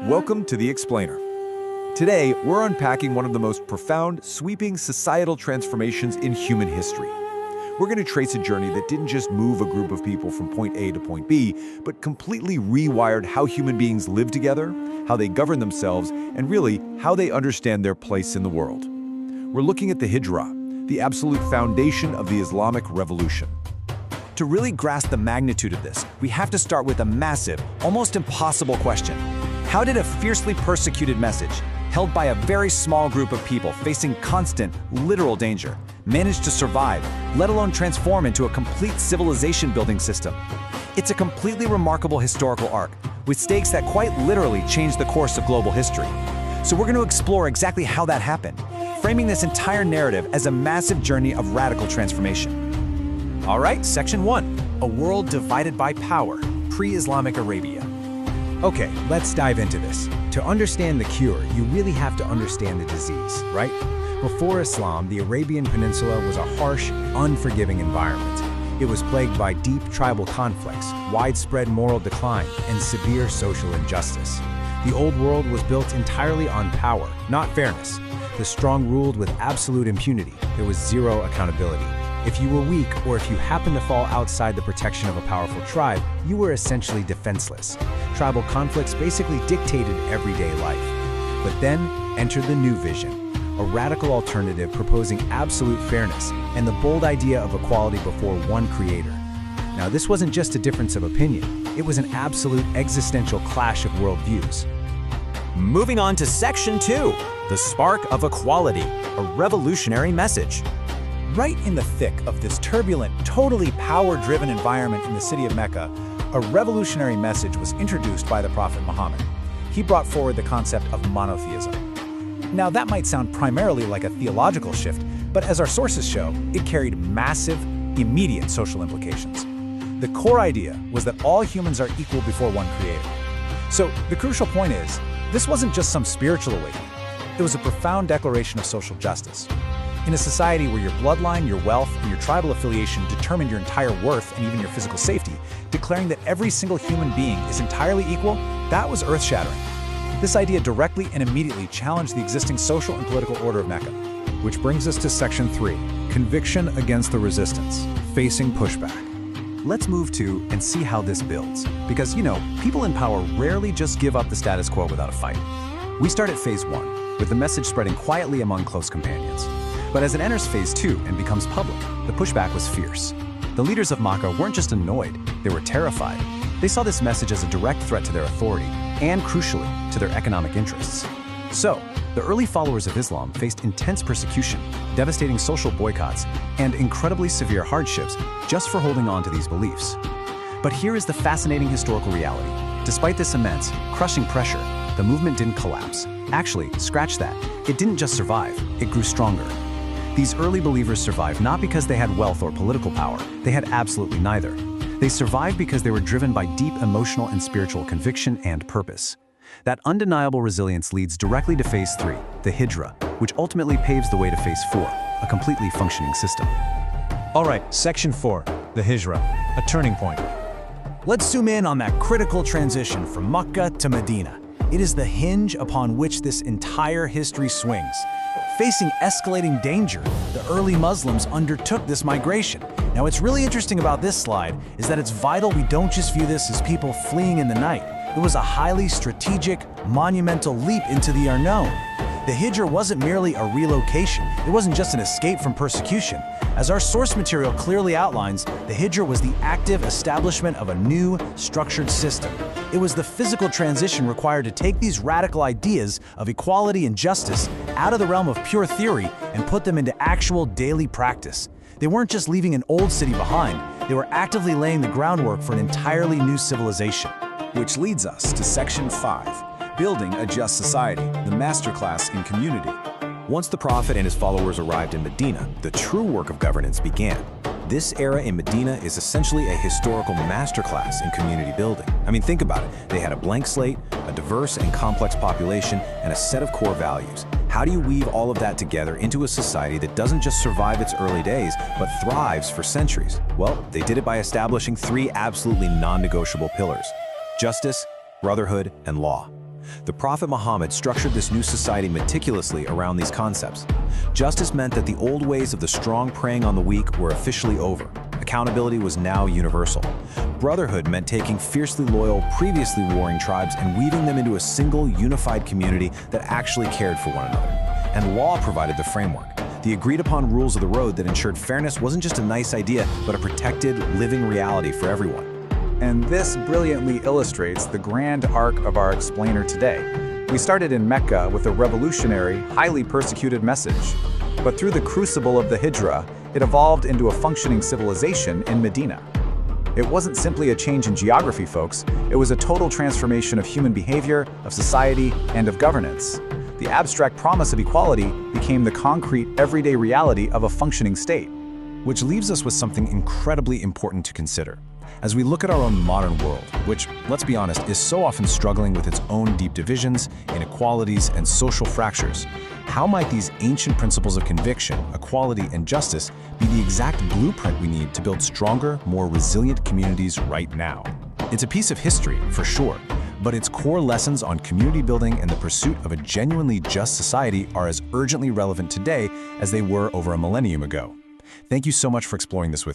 Welcome to The Explainer. Today, we're unpacking one of the most profound, sweeping societal transformations in human history. We're going to trace a journey that didn't just move a group of people from point A to point B, but completely rewired how human beings live together, how they govern themselves, and really, how they understand their place in the world. We're looking at the Hijrah, the absolute foundation of the Islamic revolution. To really grasp the magnitude of this, we have to start with a massive, almost impossible question. How did a fiercely persecuted message, held by a very small group of people facing constant, literal danger, manage to survive, let alone transform into a complete civilization-building system? It's a completely remarkable historical arc, with stakes that quite literally changed the course of global history. So we're going to explore exactly how that happened, framing this entire narrative as a massive journey of radical transformation. All right, Section 1, a world divided by power, pre-Islamic Arabia. Okay, let's dive into this. To understand the cure, you really have to understand the disease, right? Before Islam, the Arabian Peninsula was a harsh, unforgiving environment. It was plagued by deep tribal conflicts, widespread moral decline, and severe social injustice. The Old World was built entirely on power, not fairness. The strong ruled with absolute impunity. There was zero accountability. If you were weak, or if you happened to fall outside the protection of a powerful tribe, you were essentially defenseless. Tribal conflicts basically dictated everyday life. But then entered the new vision, a radical alternative proposing absolute fairness and the bold idea of equality before one creator. Now, this wasn't just a difference of opinion, it was an absolute existential clash of worldviews. Moving on to Section 2, the spark of equality, a revolutionary message. Right in the thick of this turbulent, totally power-driven environment in the city of Mecca, a revolutionary message was introduced by the Prophet Muhammad. He brought forward the concept of monotheism. Now, that might sound primarily like a theological shift, but as our sources show, it carried massive, immediate social implications. The core idea was that all humans are equal before one creator. So, the crucial point is, this wasn't just some spiritual awakening. It was a profound declaration of social justice. In a society where your bloodline, your wealth, and your tribal affiliation determined your entire worth and even your physical safety, declaring that every single human being is entirely equal, that was earth-shattering. This idea directly and immediately challenged the existing social and political order of Mecca. Which brings us to Section 3, conviction against the resistance, facing pushback. Let's move to and see how this builds. Because, people in power rarely just give up the status quo without a fight. We start at Phase 1, with the message spreading quietly among close companions. But as it enters Phase 2 and becomes public, the pushback was fierce. The leaders of Makkah weren't just annoyed, they were terrified. They saw this message as a direct threat to their authority, and crucially, to their economic interests. So, the early followers of Islam faced intense persecution, devastating social boycotts, and incredibly severe hardships just for holding on to these beliefs. But here is the fascinating historical reality. Despite this immense, crushing pressure, the movement didn't collapse. Actually, scratch that. It didn't just survive, it grew stronger. These early believers survived not because they had wealth or political power. They had absolutely neither. They survived because they were driven by deep emotional and spiritual conviction and purpose. That undeniable resilience leads directly to Phase 3, the Hijrah, which ultimately paves the way to Phase 4, a completely functioning system. All right, Section 4, the Hijrah, a turning point. Let's zoom in on that critical transition from Makkah to Medina. It is the hinge upon which this entire history swings. Facing escalating danger, the early Muslims undertook this migration. Now, what's really interesting about this slide is that it's vital we don't just view this as people fleeing in the night. It was a highly strategic, monumental leap into the unknown. The Hijrah wasn't merely a relocation. It wasn't just an escape from persecution. As our source material clearly outlines, the Hijrah was the active establishment of a new, structured system. It was the physical transition required to take these radical ideas of equality and justice out of the realm of pure theory and put them into actual daily practice. They weren't just leaving an old city behind, they were actively laying the groundwork for an entirely new civilization. Which leads us to Section 5, building a just society, the masterclass in community. Once the Prophet and his followers arrived in Medina, the true work of governance began. This era in Medina is essentially a historical masterclass in community building. I mean, think about it. They had a blank slate, a diverse and complex population, and a set of core values. How do you weave all of that together into a society that doesn't just survive its early days, but thrives for centuries? Well, they did it by establishing 3 absolutely non-negotiable pillars: justice, brotherhood, and law. The Prophet Muhammad structured this new society meticulously around these concepts. Justice meant that the old ways of the strong preying on the weak were officially over. Accountability was now universal. Brotherhood meant taking fiercely loyal, previously warring tribes and weaving them into a single, unified community that actually cared for one another. And law provided the framework, the agreed-upon rules of the road that ensured fairness wasn't just a nice idea, but a protected, living reality for everyone. And this brilliantly illustrates the grand arc of our explainer today. We started in Mecca with a revolutionary, highly persecuted message. But through the crucible of the Hijrah, it evolved into a functioning civilization in Medina. It wasn't simply a change in geography, folks. It was a total transformation of human behavior, of society, and of governance. The abstract promise of equality became the concrete, everyday reality of a functioning state. Which leaves us with something incredibly important to consider. As we look at our own modern world, which, let's be honest, is so often struggling with its own deep divisions, inequalities, and social fractures, how might these ancient principles of conviction, equality, and justice be the exact blueprint we need to build stronger, more resilient communities right now? It's a piece of history, for sure, but its core lessons on community building and the pursuit of a genuinely just society are as urgently relevant today as they were over a millennium ago. Thank you so much for exploring this with me.